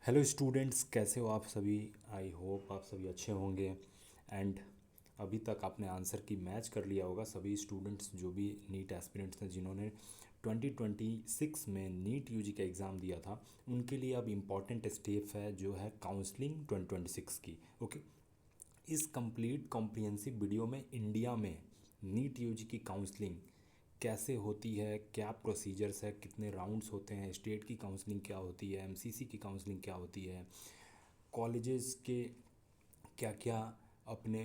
Hello students, कैसे हो आप सभी। आई होप आप सभी अच्छे होंगे। एंड अभी तक आपने आंसर की मैच कर लिया होगा। सभी स्टूडेंट्स जो भी नीट एस्पिरेंट्स हैं जिन्होंने 2026 में नीट यूजी का एग्ज़ाम दिया था, उनके लिए अब इम्पॉर्टेंट स्टेप है जो है काउंसलिंग 2026 की। ओके, इस कंप्लीट कॉम्प्रिहेंसिव वीडियो में इंडिया में नीट यूजी की काउंसलिंग कैसे होती है, क्या प्रोसीजर्स है, कितने राउंड्स होते हैं, स्टेट की काउंसलिंग क्या होती है, एमसीसी की काउंसलिंग क्या होती है, कॉलेजेस के क्या क्या अपने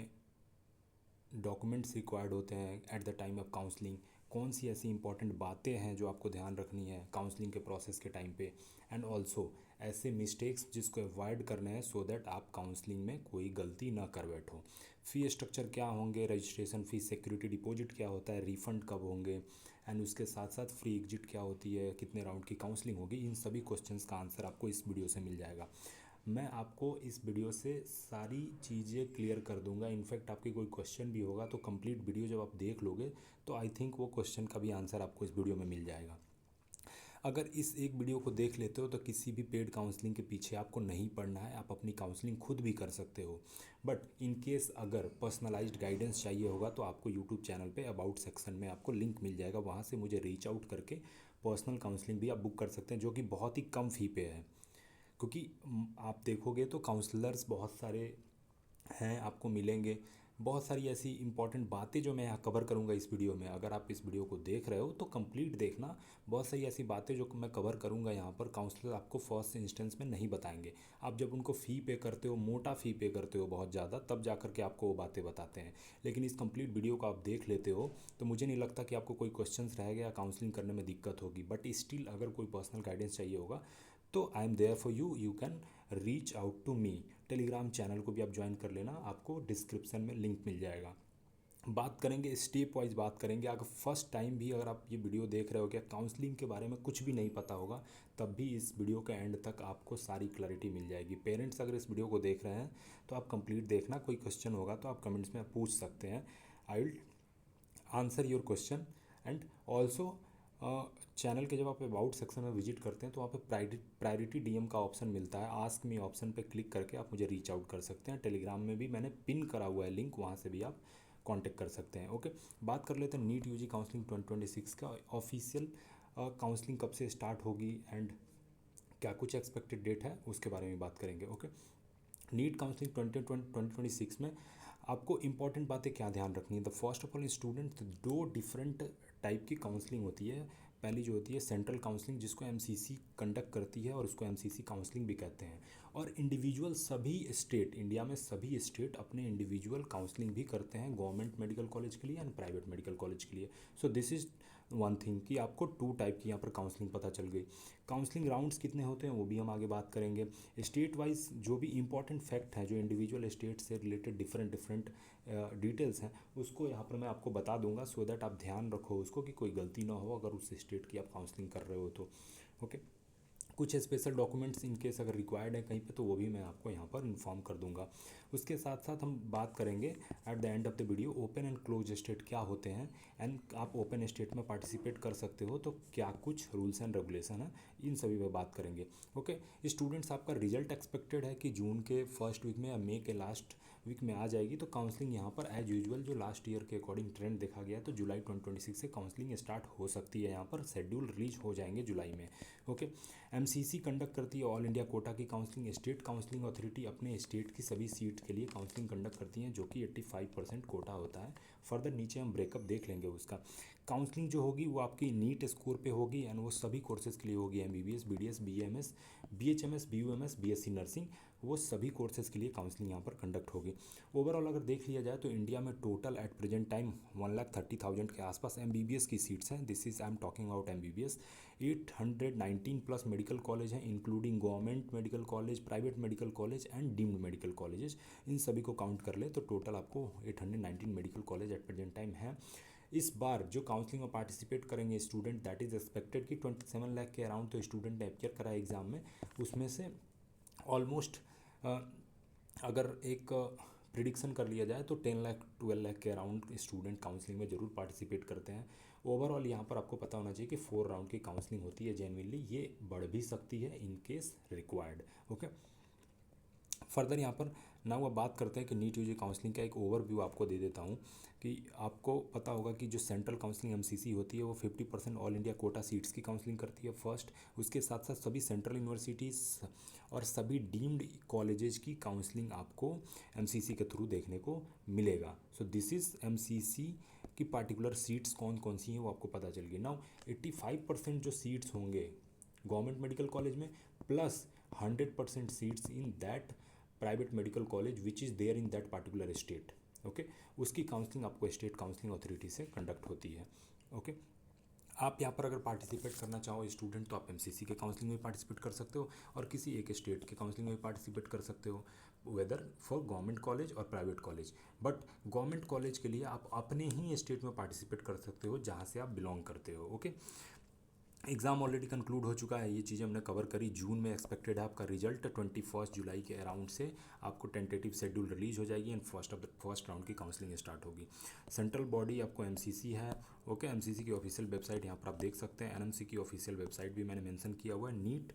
डॉक्यूमेंट्स रिक्वायर्ड होते हैं at the time of counselling, कौन सी ऐसी इंपॉर्टेंट बातें हैं जो आपको ध्यान रखनी है काउंसलिंग के प्रोसेस के टाइम पे, एंड ऑल्सो ऐसे मिस्टेक्स जिसको अवॉइड करने हैं सो दैट आप काउंसलिंग में कोई गलती ना कर बैठो। फ़ी स्ट्रक्चर क्या होंगे, रजिस्ट्रेशन फ़ीस, सिक्योरिटी डिपॉजिट क्या होता है, रिफ़ंड कब होंगे, एंड उसके साथ साथ फ्री एग्जिट क्या होती है, कितने राउंड की काउंसलिंग होगी, इन सभी क्वेश्चंस का आंसर आपको इस वीडियो से मिल जाएगा। मैं आपको इस वीडियो से सारी चीज़ें क्लियर कर दूंगा। इनफैक्ट आपके कोई क्वेश्चन भी होगा तो कंप्लीट वीडियो जब आप देख लोगे तो आई थिंक वो क्वेश्चन का भी आंसर आपको इस वीडियो में मिल जाएगा। अगर इस एक वीडियो को देख लेते हो तो किसी भी पेड काउंसलिंग के पीछे आपको नहीं पड़ना है, आप अपनी काउंसलिंग खुद भी कर सकते हो। बट इन केस अगर पर्सनलाइज्ड गाइडेंस चाहिए होगा तो आपको यूट्यूब चैनल पे अबाउट सेक्शन में आपको लिंक मिल जाएगा, वहाँ से मुझे रीच आउट करके पर्सनल काउंसलिंग भी आप बुक कर सकते हैं, जो कि बहुत ही कम फ़ी पे है। क्योंकि आप देखोगे तो काउंसलर्स बहुत सारे हैं, आपको मिलेंगे। बहुत सारी ऐसी इंपॉर्टेंट बातें जो मैं यहाँ कवर करूँगा इस वीडियो में, अगर आप इस वीडियो को देख रहे हो तो कंप्लीट देखना। बहुत सारी ऐसी बातें जो मैं कवर करूँगा यहाँ पर काउंसलर आपको फर्स्ट इंस्टेंस में नहीं बताएंगे। आप जब उनको फ़ी पे करते हो, मोटा फ़ी पे करते हो बहुत ज़्यादा, तब जा कर के आपको वो बातें बताते हैं। लेकिन इस कंप्लीट वीडियो को आप देख लेते हो तो मुझे नहीं लगता कि आपको कोई क्वेश्चंस रह गया, काउंसलिंग करने में दिक्कत होगी। बट स्टिल अगर कोई पर्सनल गाइडेंस चाहिए होगा तो I am there for you, you can reach out to me. Telegram channel को भी आप ज्वाइन कर लेना, आपको डिस्क्रिप्शन में लिंक मिल जाएगा। बात करेंगे स्टेप वाइज, बात करेंगे। अगर फर्स्ट टाइम भी अगर आप ये वीडियो देख रहे हो, क्या काउंसलिंग के बारे में कुछ भी नहीं पता होगा, तब भी इस वीडियो के एंड तक आपको सारी क्लैरिटी मिल जाएगी। पेरेंट्स अगर इस वीडियो को देख रहे हैं तो आप कंप्लीट देखना, कोई क्वेश्चन होगा तो आप कमेंट्स में पूछ सकते हैं। I will answer your question. And also channel के जब आप अबाउट सेक्शन में विजिट करते हैं तो वहाँ पे प्रायोरिटी डीएम का ऑप्शन मिलता है। आस्क मी ऑप्शन पे क्लिक करके आप मुझे रीच आउट कर सकते हैं। टेलीग्राम में भी मैंने पिन करा हुआ है लिंक, वहाँ से भी आप कांटेक्ट कर सकते हैं। ओके, बात कर लेते हैं नीट यूजी काउंसलिंग 2026 का ऑफिशियल काउंसलिंग कब से स्टार्ट होगी एंड क्या कुछ एक्सपेक्टेड डेट है, उसके बारे में बात करेंगे। ओके, नीट काउंसलिंग 2026 में आपको इंपॉर्टेंट बातें क्या ध्यान रखनी है। The first of all student, दो डिफरेंट टाइप की काउंसलिंग होती है। पहली जो होती है सेंट्रल काउंसलिंग, जिसको एमसीसी कंडक्ट करती है और उसको एमसीसी काउंसलिंग भी कहते हैं। और इंडिविजुअल सभी स्टेट, इंडिया में सभी स्टेट अपने इंडिविजुअल काउंसलिंग भी करते हैं, गवर्नमेंट मेडिकल कॉलेज के लिए एंड प्राइवेट मेडिकल कॉलेज के लिए। So this is one thing कि आपको टू टाइप की यहाँ पर काउंसलिंग पता चल गई। काउंसलिंग राउंड्स कितने होते हैं वो भी हम आगे बात करेंगे। स्टेट वाइज जो भी इंपॉर्टेंट फैक्ट हैं, जो इंडिविजुअल स्टेट से रिलेटेड डिफरेंट डिफरेंट डिटेल्स हैं, उसको यहाँ पर मैं आपको बता दूंगा सो दैट आप ध्यान रखो उसको कि कोई गलती ना हो अगर उस स्टेट की आप काउंसलिंग कर रहे हो तो। ओके, कुछ स्पेशल डॉक्यूमेंट्स इन केस अगर रिक्वायर्ड है कहीं पे तो वो भी मैं आपको यहाँ पर इन्फॉर्म कर दूंगा। उसके साथ साथ हम बात करेंगे at the end of the video open and close state क्या होते हैं, एंड आप ओपन स्टेट में पार्टिसिपेट कर सकते हो तो क्या कुछ रूल्स एंड रेगुलेशन है, इन सभी पे बात करेंगे। ओके स्टूडेंट्स, आपका रिजल्ट एक्सपेक्टेड है कि जून के फर्स्ट वीक में या मई के लास्ट वीक में आ जाएगी। तो काउंसलिंग यहाँ पर एज यूजुअल जो लास्ट ईयर के अकॉर्डिंग ट्रेंड देखा गया तो जुलाई 2026 से काउंसलिंग स्टार्ट हो सकती है। यहाँ पर शेड्यूल रिलीज हो जाएंगे जुलाई में। ओके, एमसीसी कंडक्ट करती है ऑल इंडिया कोटा की काउंसलिंग। स्टेट काउंसलिंग अथॉरिटी अपने स्टेट की सभी सीट के लिए काउंसलिंग कंडक्ट करती हैं, जो कि 85% कोटा होता है। फर्दर नीचे हम ब्रेकअप देख लेंगे उसका। काउंसलिंग जो होगी वो आपकी नीट स्कोर पे होगी एंड वो सभी कोर्सेज़ के लिए होगी, MBBS, BDS, BMS, BHMS, BUMS, BSc nursing, वो सभी कोर्सेज़ के लिए काउंसलिंग यहाँ पर कंडक्ट होगी। ओवरऑल अगर देख लिया जाए तो इंडिया में टोटल एट प्रेजेंट टाइम 1,30,000 के आसपास एमबीबीएस की सीट्स हैं। This is I am talking about MBBS. 819 plus medical college हैं, including government medical college, private medical college and deemed medical colleges. इन सभी को काउंट कर ले तो टोटल आपको 819 medical college at present time है। इस बार जो काउंसलिंग में पार्टिसिपेट करेंगे स्टूडेंट, दैट इज एक्सपेक्टेड कि 27 लाख के अराउंड तो स्टूडेंट ने अपियर करा है एग्जाम में। उसमें से ऑलमोस्ट अगर एक प्रिडिक्शन कर लिया जाए तो 10 लाख 12 लाख के अराउंड स्टूडेंट काउंसलिंग में ज़रूर पार्टिसिपेट करते हैं। ओवरऑल यहाँ पर आपको पता होना चाहिए कि 4 राउंड की काउंसलिंग होती है जेन्युइनली, ये बढ़ भी सकती है in case required. Okay, further यहाँ पर ना वो बात करते हैं कि नीट यूजी काउंसलिंग का एक ओवरव्यू आपको दे देता हूँ कि आपको पता होगा कि जो सेंट्रल काउंसलिंग एमसीसी होती है वो 50% ऑल इंडिया कोटा सीट्स की काउंसलिंग करती है फर्स्ट। उसके साथ साथ सभी सेंट्रल यूनिवर्सिटीज़ और सभी डीम्ड कॉलेजेस की काउंसलिंग आपको एमसीसी के थ्रू देखने को मिलेगा। सो दिस इज़ एमसीसी की पार्टिकुलर सीट्स कौन कौन सी हैं वो आपको पता चल गई। नाउ 85% जो सीट्स होंगे गवर्नमेंट मेडिकल कॉलेज में plus 100% seats in that private medical college which is there in that particular state. Okay, उसकी काउंसलिंग आपको स्टेट काउंसलिंग अथॉरिटी से कंडक्ट होती है। ओके, आप यहाँ पर अगर पार्टिसिपेट करना चाहो स्टूडेंट तो आप एमसीसी के काउंसलिंग में पार्टिसिपेट कर सकते हो और किसी एक स्टेट के काउंसलिंग में पार्टिसिपेट कर सकते हो, वेदर फॉर गवर्नमेंट कॉलेज और private college. But government college के लिए आप अपने ही स्टेट में पार्टिसिपेट कर सकते हो जहाँ से आप बिलोंग करते हो। ओके, एग्ज़ाम ऑलरेडी कंक्लूड हो चुका है, ये चीज़ें हमने कवर करी। जून में एक्सपेक्टेड है आपका रिजल्ट, 21 जुलाई के अराउंड से आपको टेंटेटिव शेड्यूल रिलीज हो जाएगी एंड फर्स्ट राउंड की काउंसलिंग स्टार्ट होगी। सेंट्रल बॉडी आपको एमसीसी है। ओके, एमसीसी की ऑफिशियल वेबसाइट यहाँ पर आप देख सकते हैं, एनएमसी की ऑफिशियल वेबसाइट भी मैंने मेंशन किया हुआ है। नीट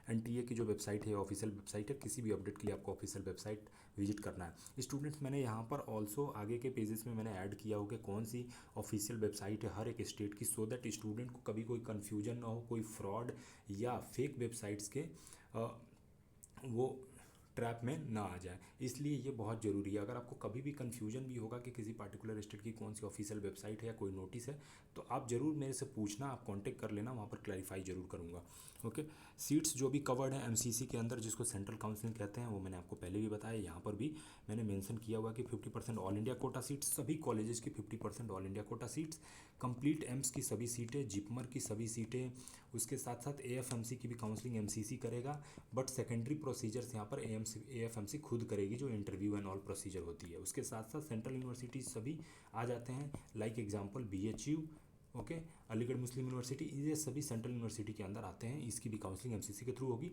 एनटीए की जो वेबसाइट है ऑफिशियल वेबसाइट है, किसी भी अपडेट के लिए आपको ऑफिशियल वेबसाइट विजिट करना है। स्टूडेंट्स, मैंने यहाँ पर ऑल्सो आगे के पेजेस में मैंने ऐड किया होगा कौन सी ऑफिशियल वेबसाइट है हर एक स्टेट की, सो दैट स्टूडेंट को कभी कोई कन्फ्यूजन ना हो, कोई फ्रॉड या फेक वेबसाइट्स के वो ट्रैप में ना आ जाए, इसलिए ये बहुत ज़रूरी है। अगर आपको कभी भी कन्फ्यूजन भी होगा कि किसी पार्टिकुलर स्टेट की कौन सी ऑफिशियल वेबसाइट है या कोई नोटिस है, तो आप ज़रूर मेरे से पूछना, आप कांटेक्ट कर लेना, वहाँ पर क्लैरिफाई ज़रूर करूँगा। ओके, सीट्स जो भी कवर्ड है एमसीसी के अंदर जिसको सेंट्रल काउंसलिंग कहते हैं वो मैंने आपको पहले भी बताया, यहाँ पर भी मैंने मेंशन किया हुआ कि 50% ऑल इंडिया कोटा सीट्स, सभी कॉलेजेस की 50% all India quota seats, complete AIIMS की सभी सीटें, जिपमर की सभी सीटें, उसके साथ साथ एएफएमसी की भी काउंसलिंग एमसीसी करेगा। बट सेकेंडरी प्रोसीजर्स यहाँ पर एएफएमसी खुद करेगी, जो इंटरव्यू एंड ऑल प्रोसीजर होती है। उसके साथ साथ सेंट्रल यूनिवर्सिटीज़ सभी आ जाते हैं, like example BHU, okay, Aligarh Muslim University, ये सभी सेंट्रल यूनिवर्सिटी के अंदर आते हैं। इसकी भी काउंसलिंग एमसीसी के थ्रू होगी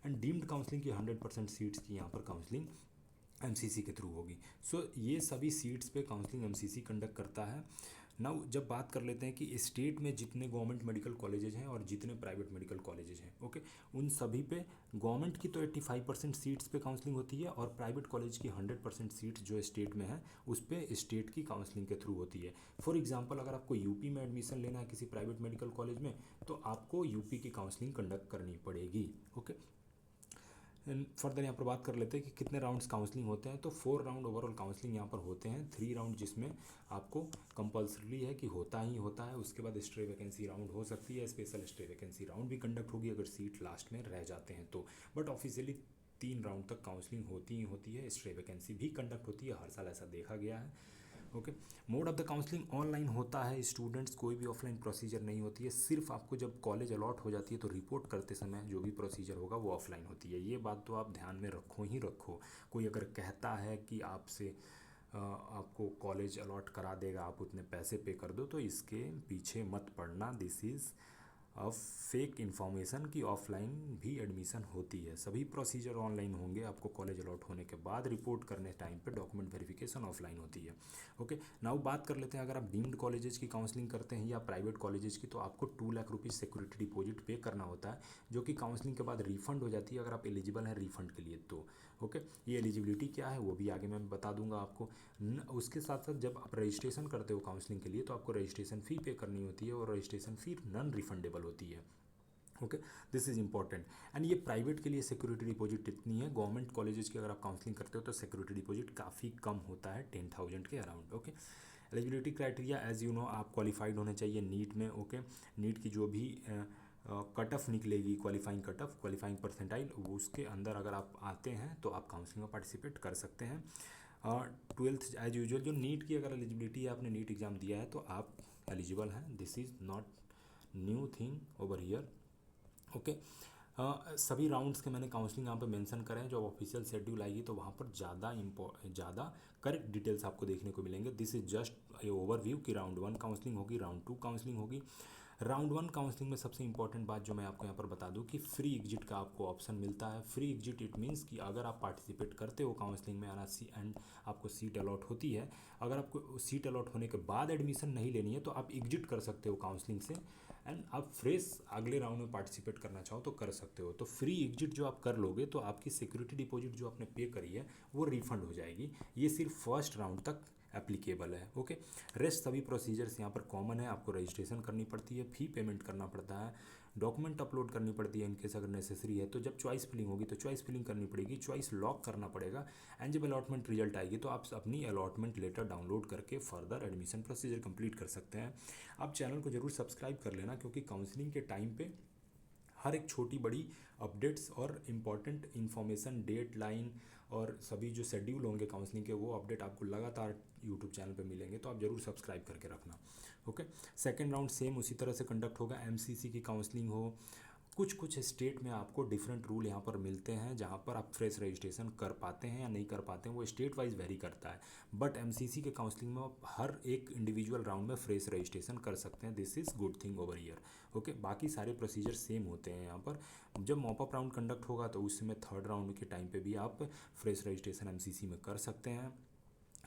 एंड डीम्ड काउंसलिंग की 100% सीट्स की यहाँ पर काउंसलिंग एमसीसी के थ्रू होगी। सो ये सभी सीट्स पे काउंसलिंग एमसीसी कंडक्ट करता है। नाउ जब बात कर लेते हैं कि स्टेट में जितने गवर्नमेंट मेडिकल कॉलेजेस हैं और जितने प्राइवेट मेडिकल कॉलेजेस हैं, ओके, उन सभी पे गवर्नमेंट की तो 85% सीट्स पे काउंसलिंग होती है और प्राइवेट कॉलेज की 100% सीट्स जो स्टेट में है उस पर स्टेट की काउंसलिंग के थ्रू होती है। फॉर एग्जांपल, अगर आपको यूपी में एडमिशन लेना है किसी प्राइवेट मेडिकल कॉलेज में, तो आपको यूपी की काउंसलिंग कंडक्ट करनी पड़ेगी। ओके, फर्दर यहाँ पर बात कर लेते हैं कि कितने राउंड्स काउंसलिंग होते हैं। तो 4 राउंड ओवरऑल काउंसलिंग यहाँ पर होते हैं, 3 राउंड जिसमें आपको कंपल्सरी है कि होता ही होता है। उसके बाद स्ट्रे वैकेंसी राउंड हो सकती है, स्पेशल स्ट्रे वैकेंसी राउंड भी कंडक्ट होगी अगर सीट लास्ट में रह जाते हैं तो। बट ऑफिशियली 3 राउंड तक काउंसलिंग होती ही होती है, स्ट्रे वैकेंसी भी कंडक्ट होती है, हर साल ऐसा देखा गया है। Okay, mode of the counselling online होता है स्टूडेंट्स, कोई भी ऑफलाइन प्रोसीजर नहीं होती है। सिर्फ आपको जब कॉलेज अलॉट हो जाती है तो रिपोर्ट करते समय जो भी प्रोसीजर होगा वो ऑफलाइन होती है। ये बात तो आप ध्यान में रखो ही रखो। कोई अगर कहता है कि आपसे आपको कॉलेज अलॉट करा देगा, आप उतने पैसे पे कर दो, तो इसके पीछे मत पड़ना। दिस इज़ अब फेक इन्फॉर्मेशन की ऑफलाइन भी एडमिशन होती है। सभी प्रोसीजर ऑनलाइन होंगे, आपको कॉलेज अलॉट होने के बाद रिपोर्ट करने टाइम पे डॉक्यूमेंट वेरिफिकेशन ऑफलाइन होती है। ओके, नाउ बात कर लेते हैं अगर आप डीम्ड कॉलेजेस की काउंसलिंग करते हैं या प्राइवेट कॉलेजेस की, तो आपको 2 लाख रुपीज़ सिक्योरिटी डिपॉजिट पे करना होता है, जो कि काउंसलिंग के बाद रिफंड हो जाती है अगर आप एलिजिबल हैं रिफंड के लिए तो। ओके, ये एलिजिबिलिटी क्या है वो भी आगे मैं बता दूंगा आपको। उसके साथ साथ जब आप रजिस्ट्रेशन करते हो काउंसलिंग के लिए तो आपको रजिस्ट्रेशन फ़ी पे करनी होती है और रजिस्ट्रेशन फ़ी नॉन रिफंडेबल होती है। Okay, this is important. And ये प्राइवेट के लिए सिक्योरिटी डिपॉजिट इतनी है, गवर्नमेंट कॉलेजेस की अगर आप काउंसलिंग करते हो तो सिक्योरिटी डिपॉजिट काफ़ी कम होता है, 10,000 के around. Okay, eligibility criteria as you know आप क्वालिफाइड होने चाहिए नीट में। ओके, नीट की जो भी कट ऑफ निकलेगी, क्वालिफाइंग परसेंटाइल, उसके अंदर अगर आप आते हैं तो आप काउंसलिंग में पार्टिसिपेट कर सकते हैं। 12th एज यूजुअल जो नीट की अगर एलिजिबिलिटी है, आपने नीट एग्ज़ाम दिया है तो आप एलिजिबल हैं। This is not new thing over here. Okay, सभी राउंड्स के मैंने काउंसलिंग यहाँ पे मेंशन करे हैं, जब ऑफिशियल शेड्यूल आएगी तो वहाँ पर ज़्यादा करेक्ट डिटेल्स आपको देखने को मिलेंगे। This is just a overview कि राउंड 1 काउंसलिंग होगी, राउंड 2 काउंसलिंग होगी, राउंड 1 काउंसलिंग में सबसे इंपॉर्टेंट बात जो मैं आपको यहाँ पर बता दूँ कि फ्री एग्जिट का आपको ऑप्शन मिलता है। फ्री एग्जिट इट मीन्स कि अगर आप पार्टिसिपेट करते हो काउंसलिंग में एंड आपको सीट अलॉट होती है, अगर आपको सीट अलॉट होने के बाद एडमिशन नहीं लेनी है तो आप एग्जिट कर सकते हो काउंसलिंग से एंड आप फ्रेश अगले राउंड में पार्टिसिपेट करना चाहो तो कर सकते हो। तो फ्री एग्जिट जो आप कर लोगे तो आपकी सिक्योरिटी डिपॉजिट जो आपने पे करी है वो रिफंड हो जाएगी। ये सिर्फ फर्स्ट राउंड तक एप्लीकेबल है। ओके, रेस्ट सभी प्रोसीजर्स यहाँ पर कॉमन है। आपको रजिस्ट्रेशन करनी पड़ती है, फ़ी पेमेंट करना पड़ता है, डॉक्यूमेंट अपलोड करनी पड़ती है इनकेस अगर नेसेसरी है तो। जब चॉइस फिलिंग होगी तो चॉइस फिलिंग करनी पड़ेगी, चॉइस लॉक करना पड़ेगा एंड जब अलॉटमेंट रिजल्ट आएगी तो आप अपनी अलॉटमेंट लेटर डाउनलोड करके फर्दर एडमिशन प्रोसीजर कंप्लीट कर सकते हैं। आप चैनल को जरूर सब्सक्राइब कर लेना क्योंकि काउंसलिंग के टाइम पे हर एक छोटी बड़ी अपडेट्स और इम्पॉर्टेंट इन्फॉर्मेशन, डेट लाइन और सभी जो शेड्यूल होंगे काउंसलिंग के वो अपडेट आपको लगातार यूट्यूब चैनल पे मिलेंगे, तो आप जरूर सब्सक्राइब करके रखना। ओके, सेकेंड राउंड सेम उसी तरह से कंडक्ट होगा। एमसीसी की काउंसलिंग हो, कुछ स्टेट में आपको डिफरेंट रूल यहाँ पर मिलते हैं जहाँ पर आप फ्रेश रजिस्ट्रेशन कर पाते हैं या नहीं कर पाते हैं, वो स्टेट वाइज वेरी करता है। बट एमसीसी के काउंसलिंग में आप हर एक इंडिविजुअल राउंड में फ्रेश रजिस्ट्रेशन कर सकते हैं। This is good thing over year. Okay, बाकी सारे प्रोसीजर सेम होते हैं यहाँ पर। जब मॉपअप राउंड कंडक्ट होगा तो उस समय थर्ड राउंड के टाइम पे भी आप फ्रेश रजिस्ट्रेशन एमसीसी में कर सकते हैं।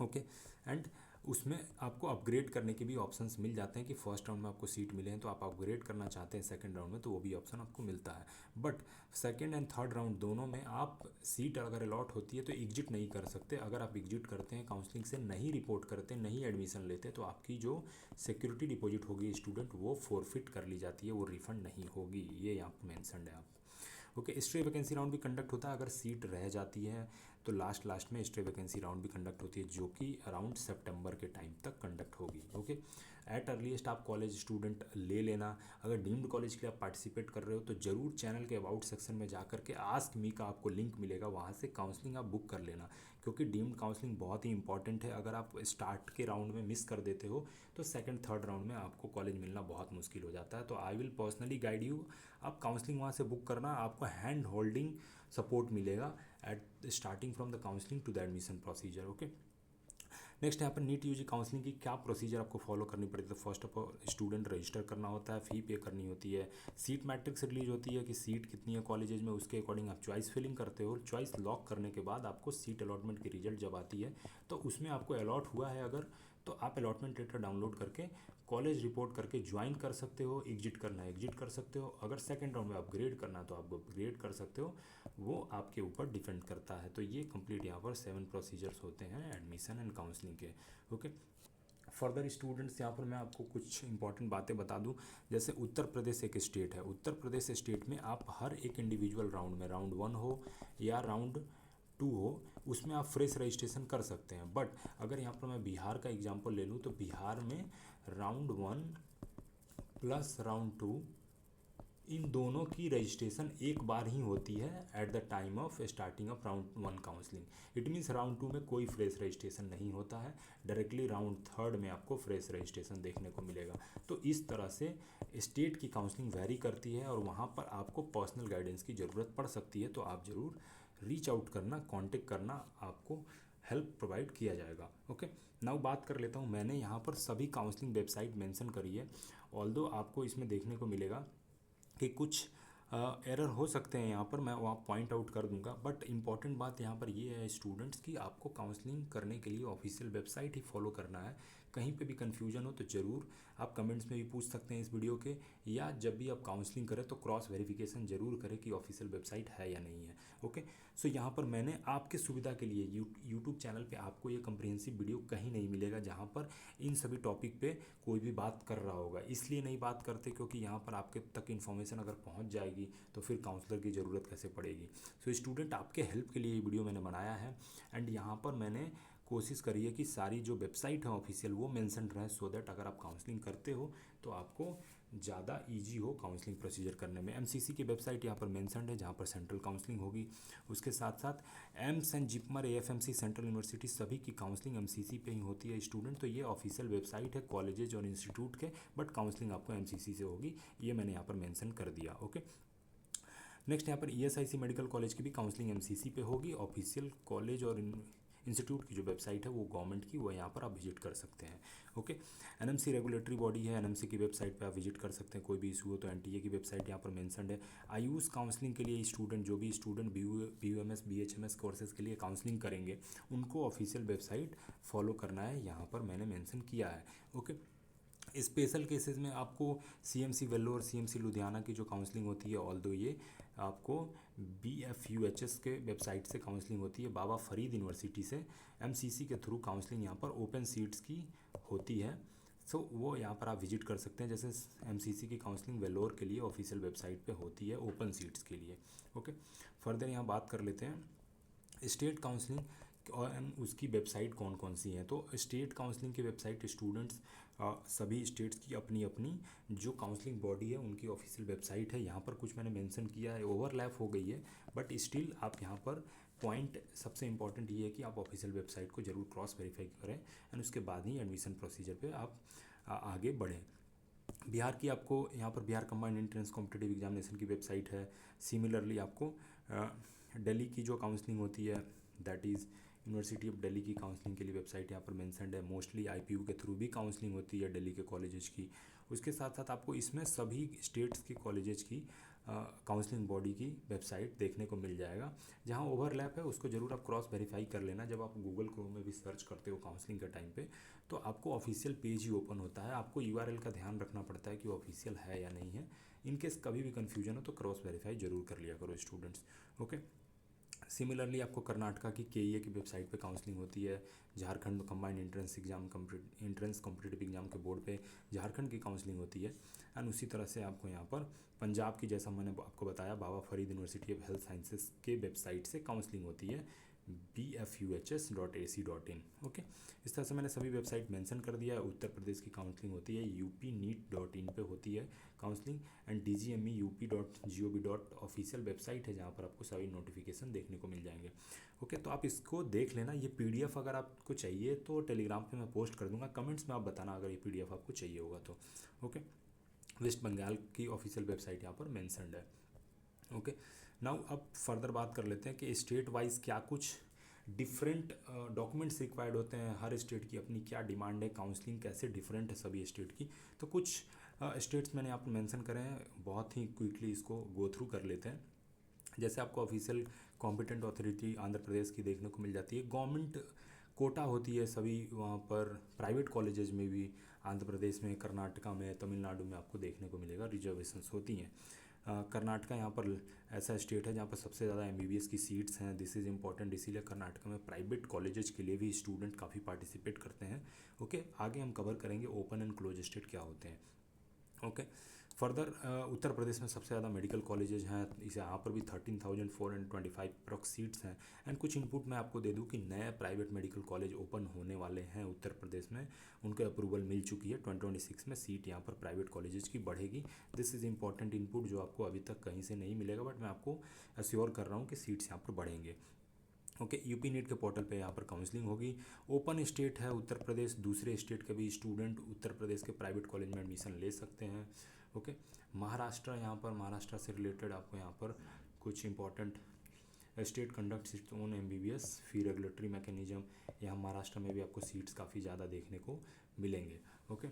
ओके, एंड उसमें आपको अपग्रेड करने के भी ऑप्शंस मिल जाते हैं कि फर्स्ट राउंड में आपको सीट मिले हैं तो आप अपग्रेड करना चाहते हैं सेकंड राउंड में तो वो भी ऑप्शन आपको मिलता है। But second and third round दोनों में आप सीट अगर अलॉट होती है तो एग्जिट नहीं कर सकते। अगर आप एग्जिट करते हैं, काउंसलिंग से नहीं रिपोर्ट करते, नहीं एडमिशन लेते तो आपकी जो सिक्योरिटी डिपॉजिट होगी स्टूडेंट वो फॉरफिट कर ली जाती है, वो रिफंड नहीं होगी। ये यहाँ पर मैंशनड है आप। ओके, स्ट्रे वैकेंसी राउंड भी कंडक्ट होता है। अगर सीट रह जाती है तो लास्ट में स्ट्रे वैकेंसी राउंड भी कंडक्ट होती है जो कि अराउंड सितंबर के टाइम तक कंडक्ट होगी। ओके, एट अर्लीस्ट आप कॉलेज स्टूडेंट ले लेना। अगर डीम्ड कॉलेज के लिए आप पार्टिसिपेट कर रहे हो तो ज़रूर चैनल के अबाउट सेक्शन में जा करके आस्क मी का आपको लिंक मिलेगा, वहाँ से काउंसलिंग आप बुक कर लेना क्योंकि डीम्ड काउंसलिंग बहुत ही इंपॉर्टेंट है। अगर आप स्टार्ट के राउंड में मिस कर देते हो तो सेकंड थर्ड राउंड में आपको कॉलेज मिलना बहुत मुश्किल हो जाता है। तो I will personally guide you, आप काउंसलिंग वहाँ से बुक करना, आपको हैंड होल्डिंग सपोर्ट मिलेगा at starting from the counselling to the admission procedure. Okay, next यहाँ पर नीट यूजी काउंसलिंग की क्या प्रोसीजर आपको फॉलो करनी पड़ती है। तो first of all student register करना होता है, फ़ी पे करनी होती है, सीट मैट्रिक्स रिलीज होती है कि सीट कितनी है कॉलेजेज में, उसके अकॉर्डिंग आप चॉइस फिलिंग करते हो। चॉइस लॉक करने के बाद आपको सीट अलॉटमेंट की रिजल्ट जब आती है तो उसमें आपको अलॉट हुआ है अगर, तो आप अलॉटमेंट लेटर डाउनलोड करके कॉलेज रिपोर्ट करके ज्वाइन कर सकते हो। एग्जिट करना है एग्जिट कर सकते हो, अगर सेकंड राउंड में अपग्रेड करना है तो आप अपग्रेड कर सकते हो, वो आपके ऊपर डिपेंड करता है। तो ये कंप्लीट यहाँ पर 7 प्रोसीजर्स होते हैं एडमिशन एंड काउंसलिंग के। ओके, फर्दर स्टूडेंट्स यहाँ पर मैं आपको कुछ इंपॉर्टेंट बातें बता दूं। जैसे उत्तर प्रदेश एक स्टेट है, उत्तर प्रदेश स्टेट में आप हर एक इंडिविजुअल राउंड में, राउंड 1 हो या राउंड 2 हो, उसमें आप फ्रेश रजिस्ट्रेशन कर सकते हैं। बट अगर यहाँ पर मैं बिहार का एग्जांपल ले लूँ तो बिहार में राउंड 1 प्लस राउंड 2 इन दोनों की रजिस्ट्रेशन एक बार ही होती है at the time of starting of round 1 counselling. It means round 2 में कोई फ्रेश रजिस्ट्रेशन नहीं होता है, डायरेक्टली राउंड थर्ड में आपको फ्रेश रजिस्ट्रेशन देखने को मिलेगा। तो इस तरह से स्टेट की काउंसलिंग वेरी करती है और वहाँ पर आपको पर्सनल गाइडेंस की ज़रूरत पड़ सकती है। तो आप ज़रूर रीच आउट करना, कॉन्टेक्ट करना, आपको हेल्प प्रोवाइड किया जाएगा। ओके, नाउ बात कर लेता हूँ, मैंने यहाँ पर सभी काउंसलिंग वेबसाइट मेंशन करी है। ऑल्दो आपको इसमें देखने को मिलेगा कि कुछ एरर हो सकते हैं, यहाँ पर मैं वहाँ पॉइंट आउट कर दूंगा। बट इंपॉर्टेंट बात यहाँ पर ये है स्टूडेंट्स की, आपको काउंसलिंग करने के लिए ऑफिशियल वेबसाइट ही फॉलो करना है। कहीं पे भी कन्फ्यूजन हो तो ज़रूर आप कमेंट्स में भी पूछ सकते हैं इस वीडियो के, या जब भी आप काउंसलिंग करें तो क्रॉस वेरिफिकेशन जरूर करें कि ऑफिशियल वेबसाइट है या नहीं है। ओके, सो यहाँ पर मैंने आपके सुविधा के लिए यूट्यूब चैनल पे आपको ये कम्प्रिहेंसिव वीडियो कहीं नहीं मिलेगा जहाँ पर इन सभी टॉपिक पे कोई भी बात कर रहा होगा। इसलिए नहीं बात करते क्योंकि यहाँ पर आपके तक इन्फॉर्मेशन अगर पहुँच जाएगी तो फिर काउंसलर की ज़रूरत कैसे पड़ेगी। सो स्टूडेंट, आपके हेल्प के लिए ये वीडियो मैंने बनाया है एंड यहाँ पर मैंने कोशिश करी है कि सारी जो वेबसाइट है ऑफिशियल वो मेंशन रहे, सो दैट अगर आप काउंसलिंग करते हो तो आपको ज़्यादा इजी हो काउंसलिंग प्रोसीजर करने में। एमसीसी की वेबसाइट यहाँ पर मेंशनड है जहाँ पर सेंट्रल काउंसलिंग होगी। उसके साथ साथ AIIMS and JIPMER, AFMC, central university सभी की काउंसलिंग एमसीसी पे ही होती है स्टूडेंट। तो ये ऑफिशियल वेबसाइट है कॉलेजेज और इंस्टीट्यूट के, बट काउंसलिंग आपको एमसीसी से होगी, ये मैंने यहाँ पर मेंशन कर दिया। ओके, नेक्स्ट यहाँ पर ईएसआईसी मेडिकल कॉलेज की भी काउंसलिंग एमसीसी पे होगी। ऑफिशियल कॉलेज और इंस्टीट्यूट की जो वेबसाइट है वो गवर्नमेंट की, वो यहाँ पर आप विजिट कर सकते हैं। ओके, एनएमसी रेगुलेटरी बॉडी है, एनएमसी की वेबसाइट पे आप विजिट कर सकते हैं, कोई भी इशू हो तो एनटीए की वेबसाइट यहाँ पर मेंशनड है। आयुष काउंसलिंग के लिए स्टूडेंट, जो भी स्टूडेंट बीयूएमएस बीएचएमएस कोर्सेज के लिए काउंसलिंग करेंगे उनको ऑफिशियल वेबसाइट फॉलो करना है, यहाँ पर मैंने मेंशन किया है। ओके, स्पेशल केसेस में आपको सीएमसी वेल्लोर, सीएमसी लुधियाना की जो काउंसलिंग होती है, ऑल्दो ये आपको बीएफयूएचएस के वेबसाइट से काउंसलिंग होती है, बाबा फरीद यूनिवर्सिटी से एमसीसी के थ्रू काउंसलिंग यहाँ पर ओपन सीट्स की होती है। सो वो यहाँ पर आप विजिट कर सकते हैं। जैसे एमसीसी की काउंसलिंग वेल्लोर के लिए ऑफिशियल वेबसाइट पे होती है ओपन सीट्स के लिए। ओके, फर्दर यहाँ बात कर लेते हैं स्टेट काउंसलिंग और उसकी वेबसाइट कौन कौन सी हैं। तो स्टेट काउंसलिंग की वेबसाइट स्टूडेंट्स सभी स्टेट्स की अपनी अपनी जो काउंसलिंग बॉडी है उनकी ऑफिशियल वेबसाइट है। यहाँ पर कुछ मैंने मेंशन किया है, ओवरलैप हो गई है, बट स्टिल आप यहाँ पर पॉइंट सबसे इंपॉर्टेंट ये है कि आप ऑफिशियल वेबसाइट को जरूर क्रॉस वेरीफाई करें एंड उसके बाद ही एडमिशन प्रोसीजर पे आप आगे बढ़ें। बिहार की आपको यहाँ पर Bihar combined entrance competitive examination की वेबसाइट है। सिमिलरली आपको दिल्ली की जो काउंसलिंग होती है, that is university of Delhi की काउंसलिंग के लिए वेबसाइट यहाँ पर मेंशनड है। मोस्टली आईपीयू के थ्रू भी काउंसलिंग होती है दिल्ली के कॉलेजेस की। उसके साथ साथ आपको इसमें सभी स्टेट्स के कॉलेजेस की काउंसलिंग बॉडी की वेबसाइट देखने को मिल जाएगा। जहाँ ओवरलैप है उसको ज़रूर आप क्रॉस वेरीफाई कर लेना। जब आप गूगल क्रोम में भी सर्च करते हो काउंसलिंग के टाइम पे तो आपको ऑफिशियल पेज ही ओपन होता है। आपको यूआरएल का ध्यान रखना पड़ता है कि ऑफिशियल है या नहीं है। इनकेस कभी भी कन्फ्यूजन हो तो क्रॉस वेरीफाई जरूर कर लिया करो स्टूडेंट्स। ओके, सिमिलरली आपको कर्नाटका की केईए की वेबसाइट पे काउंसलिंग होती है। Jharkhand combined entrance exam entrance competitive exam के बोर्ड पे झारखंड की काउंसलिंग होती है। एंड उसी तरह से आपको यहाँ पर पंजाब की, जैसा मैंने आपको बताया, Baba Farid University of Health Sciences के वेबसाइट से काउंसलिंग होती है bfuhs.ac.in। ओके, इस तरह से मैंने सभी वेबसाइट मेंशन कर दिया है। उत्तर प्रदेश की काउंसलिंग होती है upneet.in पे होती है counselling, and dgme.up.gov. Official website है जहाँ पर आपको सभी नोटिफिकेशन देखने को मिल जाएंगे। ओके, तो आप इसको देख लेना। ये पीडीएफ अगर आपको चाहिए तो टेलीग्राम पे मैं पोस्ट कर दूंगा, कमेंट्स में आप बताना अगर ये पीडीएफ आपको चाहिए होगा तो। ओके, वेस्ट बंगाल की ऑफिशियल वेबसाइट यहाँ पर मेंशनड है। ओके, नाउ अब फर्दर बात कर लेते हैं कि स्टेट वाइज क्या कुछ डिफरेंट डॉक्यूमेंट्स रिक्वायर्ड होते हैं। हर स्टेट की अपनी क्या डिमांड है, काउंसलिंग कैसे डिफरेंट है सभी स्टेट की। तो कुछ स्टेट्स मैंने यहाँ पर मेंशन करे हैं, बहुत ही क्विकली इसको गो थ्रू कर लेते हैं। जैसे आपको official competent authority Andhra Pradesh की देखने को मिल जाती है। गवर्नमेंट कोटा होती है सभी वहाँ पर, प्राइवेट कॉलेजेस में भी आंध्र प्रदेश में, कर्नाटका में, तमिलनाडु में आपको देखने को मिलेगा रिजर्वेशंस होती हैं। कर्नाटका यहाँ पर ऐसा स्टेट है जहाँ पर सबसे ज़्यादा एमबीबीएस की सीट्स हैं। दिस इज़ इंपॉर्टेंट, इसीलिए कर्नाटका में प्राइवेट कॉलेजेस के लिए भी स्टूडेंट काफ़ी पार्टिसिपेट करते हैं। ओके, आगे हम कवर करेंगे ओपन एंड क्लोज स्टेट क्या होते हैं। ओके, फर्दर उत्तर प्रदेश में सबसे ज़्यादा मेडिकल कॉलेजेस हैं। इसे यहाँ पर भी 13,425 अप्रॉक्स सीट्स हैं। एंड कुछ इनपुट मैं आपको दे दूँ कि नए प्राइवेट मेडिकल कॉलेज ओपन होने वाले हैं उत्तर प्रदेश में, उनको अप्रूवल मिल चुकी है। 2026 में सीट यहाँ पर प्राइवेट कॉलेजेस की बढ़ेगी। दिस इज़ इंपॉर्टेंट इनपुट जो आपको अभी तक कहीं से नहीं मिलेगा, बट मैं आपको अश्योर कर रहा हूँ कि सीट्स यहाँ पर बढ़ेंगे। ओके, यूपी नीट के पोर्टल पे यहाँ पर काउंसलिंग होगी। ओपन स्टेट है उत्तर प्रदेश, दूसरे स्टेट के भी स्टूडेंट उत्तर प्रदेश के प्राइवेट कॉलेज में एडमिशन ले सकते हैं। ओके, महाराष्ट्र, यहाँ पर महाराष्ट्र से रिलेटेड आपको यहाँ पर कुछ important state conduct its own MBBS fee regulatory mechanism, यहाँ महाराष्ट्र में भी आपको सीट्स काफ़ी ज़्यादा देखने को मिलेंगे। ओके,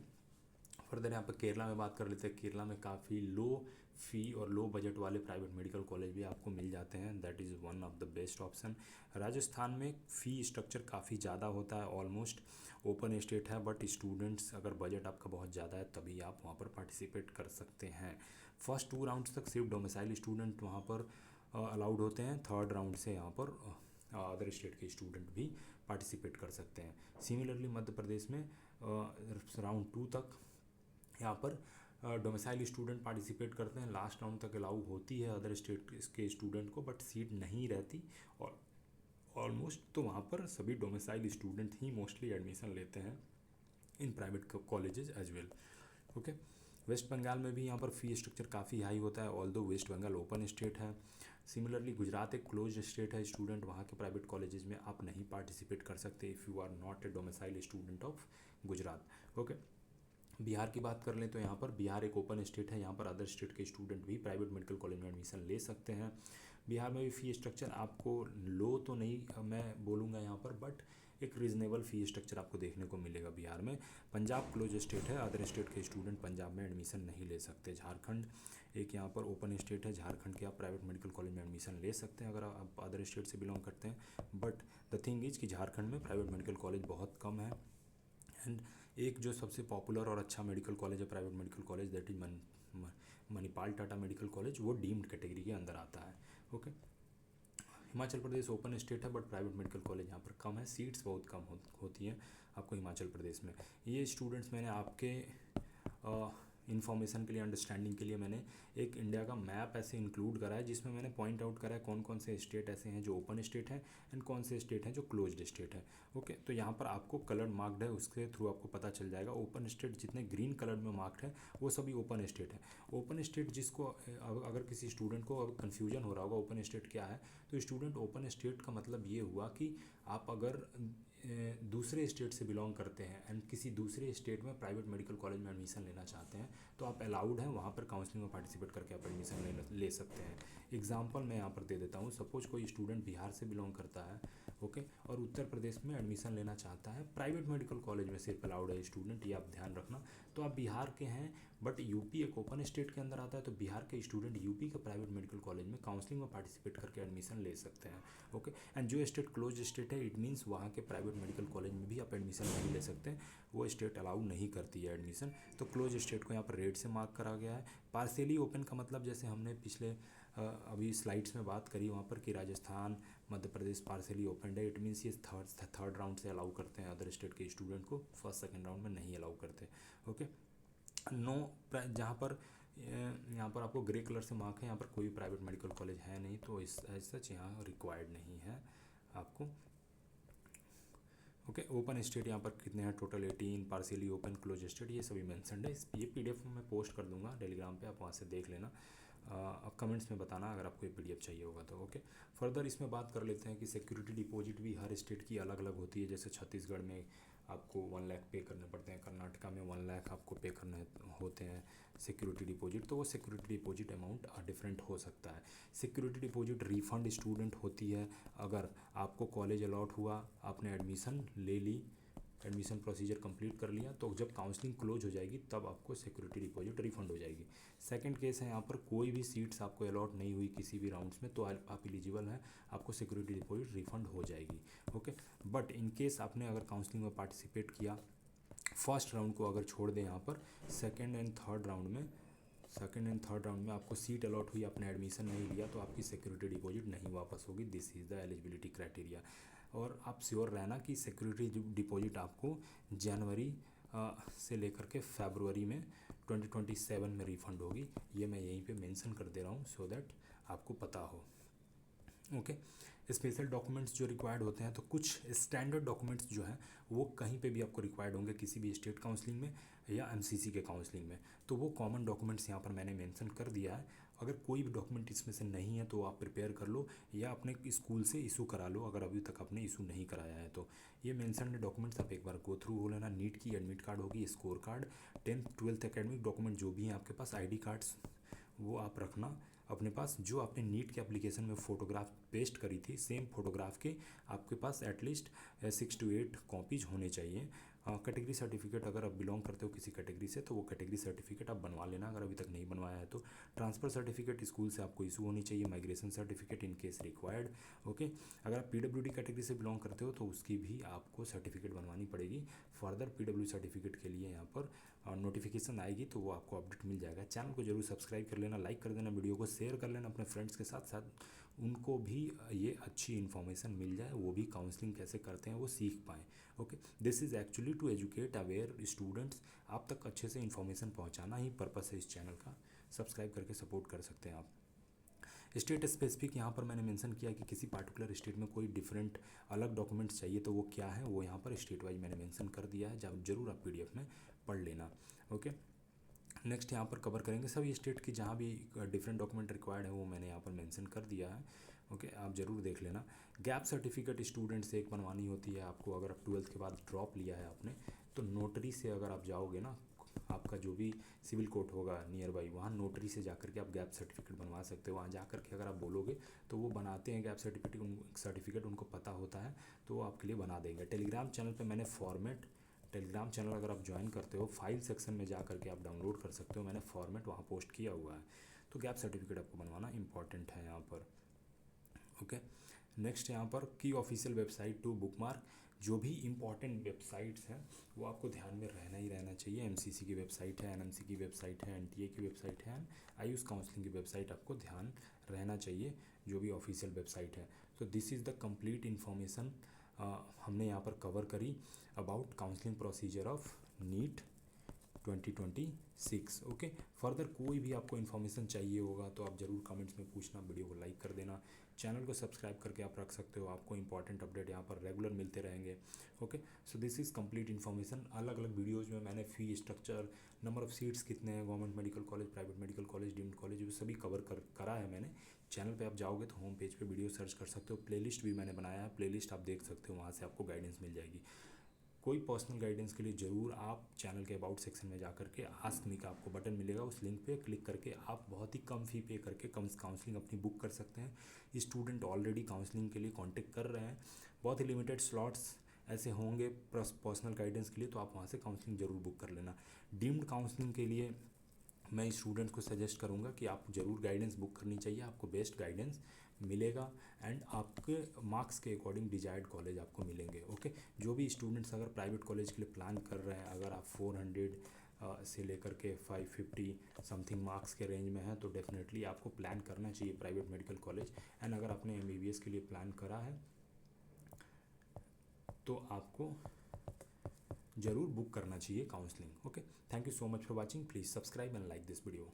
फर्दर यहाँ पर केरला में बात कर लेते हैं। केरला में काफ़ी लो फी और लो बजट वाले प्राइवेट मेडिकल कॉलेज भी आपको मिल जाते हैं, that is one of the best option. Rajasthan में फ़ी स्ट्रक्चर काफ़ी ज़्यादा होता है, ऑलमोस्ट ओपन स्टेट है, बट स्टूडेंट्स अगर बजट आपका बहुत ज़्यादा है तभी आप वहाँ पर पार्टिसिपेट कर सकते हैं। फर्स्ट 2 राउंड्स तक सिर्फ डोमिसाइल स्टूडेंट वहाँ पर अलाउड होते हैं। थर्ड राउंड से यहाँ पर अदर स्टेट के स्टूडेंट भी पार्टिसिपेट कर सकते हैं। सिमिलरली मध्य प्रदेश में राउंड 2 तक यहाँ पर डोमिसाइल स्टूडेंट पार्टिसिपेट करते हैं। लास्ट राउंड तक अलाउ होती है अदर स्टेट के स्टूडेंट को, बट सीट नहीं रहती और ऑलमोस्ट तो वहाँ पर सभी डोमिसाइल स्टूडेंट ही मोस्टली एडमिशन लेते हैं in private colleges as well. Okay, West Bengal में भी यहाँ पर फी स्ट्रक्चर काफ़ी हाई होता है, although West Bengal open state है। सिमिलरली गुजरात एक क्लोज स्टेट है, स्टूडेंट वहाँ के प्राइवेट कॉलेजेस में आप नहीं पार्टिसिपेट कर सकते if you are not a domicile student of Gujarat. Okay, Bihar की बात कर लें तो यहाँ पर बिहार एक ओपन स्टेट है, यहाँ पर अदर स्टेट के स्टूडेंट भी प्राइवेट मेडिकल कॉलेज में एडमिशन ले सकते हैं। बिहार में भी फ़ी स्ट्रक्चर आपको लो तो नहीं मैं बोलूँगा यहाँ पर, बट एक रीज़नेबल फ़ी स्ट्रक्चर आपको देखने को मिलेगा बिहार में। पंजाब क्लोज स्टेट है, अदर स्टेट के स्टूडेंट पंजाब में एडमिशन नहीं ले सकते। झारखंड एक यहाँ पर ओपन स्टेट है, झारखंड के आप प्राइवेट मेडिकल कॉलेज में एडमिशन ले सकते हैं अगर आप अदर स्टेट से बिलोंग करते हैं। बट द थिंग इज़ कि झारखंड में प्राइवेट मेडिकल कॉलेज बहुत कम है। एंड एक जो सबसे पॉपुलर और अच्छा मेडिकल कॉलेज है, private medical college, that is Manipal Tata medical college, वो डीम्ड कैटेगरी के अंदर आता है। Okay, Himachal Pradesh open state है बट प्राइवेट मेडिकल कॉलेज यहाँ पर कम है, सीट्स बहुत कम होती हैं आपको हिमाचल प्रदेश में। ये स्टूडेंट्स मैंने आपके इन्फॉर्मेशन के लिए, अंडरस्टैंडिंग के लिए मैंने एक इंडिया का मैप ऐसे इंक्लूड करा है जिसमें मैंने पॉइंट आउट करा है कौन कौन से स्टेट ऐसे हैं जो ओपन स्टेट हैं एंड कौन से स्टेट हैं जो क्लोज्ड स्टेट है। ओके, तो यहाँ पर आपको कलर मार्क्ड है, उसके थ्रू आपको पता चल जाएगा। ओपन स्टेट जितने ग्रीन कलर में मार्क्ड है वो सभी ओपन स्टेट है। ओपन स्टेट जिसको अगर किसी स्टूडेंट को अब कन्फ्यूजन हो रहा होगा ओपन स्टेट क्या है, तो स्टूडेंट ओपन स्टेट का मतलब ये हुआ कि आप अगर दूसरे स्टेट से बिलोंग करते हैं एंड किसी दूसरे स्टेट में प्राइवेट मेडिकल कॉलेज में एडमिशन लेना चाहते हैं तो आप अलाउड हैं, वहाँ पर काउंसलिंग में पार्टिसिपेट करके आप एडमिशन ले सकते हैं। एग्जांपल मैं यहाँ पर दे देता हूँ। सपोज कोई स्टूडेंट बिहार से बिलोंग करता है, ओके, और उत्तर प्रदेश में एडमिशन लेना चाहता है, प्राइवेट मेडिकल कॉलेज में सिर्फ अलाउड है स्टूडेंट, ये आप ध्यान रखना। तो आप बिहार के हैं बट यूपी एक ओपन स्टेट के अंदर आता है, तो बिहार के स्टूडेंट यूपी के प्राइवेट मेडिकल कॉलेज में काउंसलिंग में पार्टिसिपेट करके एडमिशन ले सकते हैं। ओके, एंड जो स्टेट क्लोज स्टेट है, इट मीन्स वहाँ के प्राइवेट मेडिकल कॉलेज में भी आप एडमिशन नहीं ले सकते हैं, वो स्टेट अलाउ नहीं करती है एडमिशन। तो क्लोज स्टेट को यहाँ पर रेड से मार्क करा गया है। पार्शियली ओपन का मतलब जैसे हमने पिछले अभी स्लाइड्स में बात करी वहाँ पर कि राजस्थान, मध्य प्रदेश पार्शियली ओपन है, इट मीन्स ये थर्ड राउंड से अलाउ करते हैं अदर स्टेट के स्टूडेंट को, फर्स्ट सेकंड राउंड में नहीं अलाउ करते। ओके, नो, जहाँ पर यहाँ पर आपको ग्रे कलर से मार्क है, यहाँ पर कोई प्राइवेट मेडिकल कॉलेज है नहीं, तो इस सच यहाँ रिक्वायर्ड नहीं है आपको। ओके, ओपन स्टेट यहाँ पर कितने हैं total 18, partially open, close state, ये सभी मेंशन्ड है। ये पीडीएफ मैं पोस्ट कर दूंगा टेलीग्राम पे, आप वहाँ से देख लेना। अब कमेंट्स में बताना अगर आपको ये पीडीएफ चाहिए होगा तो। ओके, फर्दर इसमें बात कर लेते हैं कि सिक्योरिटी डिपॉजिट भी हर स्टेट की अलग अलग होती है। जैसे छत्तीसगढ़ में आपको 1 लाख पे करने पड़ते हैं, कर्नाटका में 1 लाख आपको पे करने होते हैं सिक्योरिटी डिपॉजिट, तो वो सिक्योरिटी डिपॉजिट अमाउंट डिफरेंट हो सकता है। सिक्योरिटी डिपॉजिट रिफंड स्टूडेंट होती है अगर आपको कॉलेज अलॉट हुआ, आपने एडमिशन ले ली, एडमिशन प्रोसीजर कंप्लीट कर लिया, तो जब काउंसलिंग क्लोज हो जाएगी तब आपको सिक्योरिटी डिपॉजिट रिफंड हो जाएगी। सेकंड केस है यहाँ पर कोई भी सीट्स आपको अलॉट नहीं हुई किसी भी राउंड्स में, तो आप एलिजिबल हैं, आपको सिक्योरिटी डिपॉजिट रिफंड हो जाएगी। ओके, बट इन केस आपने अगर काउंसलिंग में पार्टिसिपेट किया, फर्स्ट राउंड को अगर छोड़ दें यहाँ पर, सेकेंड एंड थर्ड राउंड में आपको सीट अलॉट हुई, आपने एडमिशन नहीं लिया, तो आपकी सिक्योरिटी डिपॉजिट नहीं वापस होगी। This is the eligibility criteria. और आप श्योर रहना कि सिक्योरिटी डिपॉजिट आपको जनवरी से लेकर के फरवरी में 2027 में रिफ़ंड होगी। ये मैं यहीं पे मेंशन कर दे रहा हूँ सो दैट आपको पता हो। ओके, स्पेशल डॉक्यूमेंट्स जो रिक्वायर्ड होते हैं, तो कुछ स्टैंडर्ड डॉक्यूमेंट्स जो हैं वो कहीं पे भी आपको रिक्वायर्ड होंगे किसी भी स्टेट काउंसलिंग में या एमसीसी के काउंसलिंग में, तो वो कॉमन डॉक्यूमेंट्स यहाँ पर मैंने मेंशन कर दिया है। अगर कोई भी डॉक्यूमेंट इसमें से नहीं है तो आप प्रिपेयर कर लो या अपने स्कूल से इशू करा लो अगर अभी तक आपने इशू नहीं कराया है तो। ये मेंशन डॉक्यूमेंट्स आप एक बार गो थ्रू हो लेना। नीट की एडमिट कार्ड होगी, score card, 10th 12th academic document जो भी हैं आपके पास, ID कार्ड्स, वो आप रखना अपने पास। जो आपने नीट के एप्लीकेशन में फ़ोटोग्राफ पेस्ट करी थी, सेम फोटोग्राफ के आपके पास एटलीस्ट 6 to 8 कॉपीज़ होने चाहिए। कैटेगरी सर्टिफिकेट अगर आप बिलोंग करते हो किसी कैटेगरी से तो वो कैटेगरी सर्टिफिकेट आप बनवा लेना अगर अभी तक नहीं बनवाया है तो। ट्रांसफ़र सर्टिफिकेट स्कूल से आपको इशू होनी चाहिए, migration certificate in case required. Okay, अगर आप PWD कैटेगरी से बिलोंग करते हो तो उसकी भी आपको सर्टिफिकेट बनवानी पड़ेगी। फर्दर PW सर्टिफिकेट के लिए यहाँ पर नोटिफिकेशन आएगी तो वो आपको अपडेट मिल जाएगा। चैनल को जरूर सब्सक्राइब कर लेना, लाइक कर देना, वीडियो को शेयर कर लेना अपने फ्रेंड्स के साथ साथ, उनको भी ये अच्छी इन्फॉर्मेशन मिल जाए, वो भी काउंसलिंग कैसे करते हैं वो सीख पाएँ। Okay, this is actually to educate aware students, आप तक अच्छे से इन्फॉर्मेशन पहुंचाना ही पर्पस है इस चैनल का। सब्सक्राइब करके सपोर्ट कर सकते हैं आप। स्टेट स्पेसिफिक यहाँ पर मैंने मेंशन किया कि किसी पार्टिकुलर स्टेट में कोई डिफरेंट अलग डॉक्यूमेंट्स चाहिए तो वो क्या है, वो यहाँ पर स्टेट वाइज मैंने मेंशन कर दिया है, जब जरूर आप PDF में पढ़ लेना। ओके, नेक्स्ट यहाँ पर कवर करेंगे सभी स्टेट की जहाँ भी डिफरेंट डॉक्यूमेंट रिक्वायर्ड है वो मैंने यहाँ पर मेंशन कर दिया है। ओके, आप ज़रूर देख लेना। गैप सर्टिफिकेट स्टूडेंट से एक बनवानी होती है आपको, अगर आप 12th के बाद ड्रॉप लिया है आपने तो नोटरी से अगर आप जाओगे ना आपका जो भी सिविल कोर्ट होगा नियर बाई, वहाँ नोटरी से जाकर के आप गैप सर्टिफिकेट बनवा सकते हो। वहाँ जाकर के अगर आप बोलोगे तो वो बनाते हैं गैप सर्टिफिकेट, उनको पता होता है तो वो आपके लिए बना देंगे। टेलीग्राम चैनल पे मैंने फॉर्मेट, टेलीग्राम चैनल अगर आप ज्वाइन करते हो, फाइल सेक्शन में जा करके आप डाउनलोड कर सकते हो, मैंने फॉर्मेट वहाँ पोस्ट किया हुआ है। तो गैप सर्टिफिकेट आपको बनवाना इंपॉर्टेंट है यहाँ पर। ओके, नेक्स्ट यहाँ पर की ऑफिशियल वेबसाइट टू बुकमार्क। जो भी इंपॉर्टेंट वेबसाइट्स हैं वो आपको ध्यान में रहना ही रहना चाहिए। एमसीसी की वेबसाइट है, एनएमसी की वेबसाइट है, एनटीए की वेबसाइट है, आयुष काउंसलिंग की वेबसाइट आपको ध्यान रहना चाहिए, जो भी ऑफिशियल वेबसाइट है। तो this is the complete information हमने यहाँ पर कवर करी about counselling procedure of NEET 2026। Okay, further कोई भी आपको इन्फॉर्मेशन चाहिए होगा तो आप ज़रूर कमेंट्स में पूछना, वीडियो को लाइक कर देना, चैनल को सब्सक्राइब करके आप रख सकते हो। आपको इंपॉर्टेंट अपडेट यहाँ पर रेगुलर मिलते रहेंगे। Okay, so this is complete information. अलग अलग वीडियोज़ में मैंने fee structure, number of seats कितने हैं, government medical college, private medical college, deemed college, वो सभी करा है मैंने। चैनल पे आप जाओगे तो होम पेज पे वीडियो सर्च कर सकते हो। प्लेलिस्ट भी मैंने बनाया है, प्लेलिस्ट आप देख सकते हो, वहाँ से आपको गाइडेंस मिल जाएगी। कोई पर्सनल गाइडेंस के लिए ज़रूर आप चैनल के अबाउट सेक्शन में जा करके आस्क मी का आपको बटन मिलेगा, उस लिंक पे क्लिक करके आप बहुत ही कम फ़ी पे करके काउंसलिंग अपनी बुक कर सकते हैं। स्टूडेंट ऑलरेडी काउंसलिंग के लिए कांटेक्ट कर रहे हैं, बहुत ही लिमिटेड स्लॉट्स ऐसे होंगे पर्सनल गाइडेंस के लिए, तो आप वहाँ से काउंसलिंग ज़रूर बुक कर लेना। डीम्ड काउंसलिंग के लिए मैं स्टूडेंट्स को सजेस्ट करूँगा कि आप ज़रूर गाइडेंस बुक करनी चाहिए, आपको बेस्ट गाइडेंस मिलेगा एंड आपके मार्क्स के अकॉर्डिंग डिजायर्ड कॉलेज आपको मिलेंगे। ओके, जो भी स्टूडेंट्स अगर प्राइवेट कॉलेज के लिए प्लान कर रहे हैं, अगर आप 400 से लेकर के 550 समथिंग मार्क्स के रेंज में हैं तो डेफिनेटली आपको प्लान करना चाहिए प्राइवेट मेडिकल कॉलेज। एंड अगर आपने एमबीबीएस के लिए प्लान करा है तो आपको ज़रूर बुक करना चाहिए counselling. Okay, thank you so much for watching, please subscribe and like this video.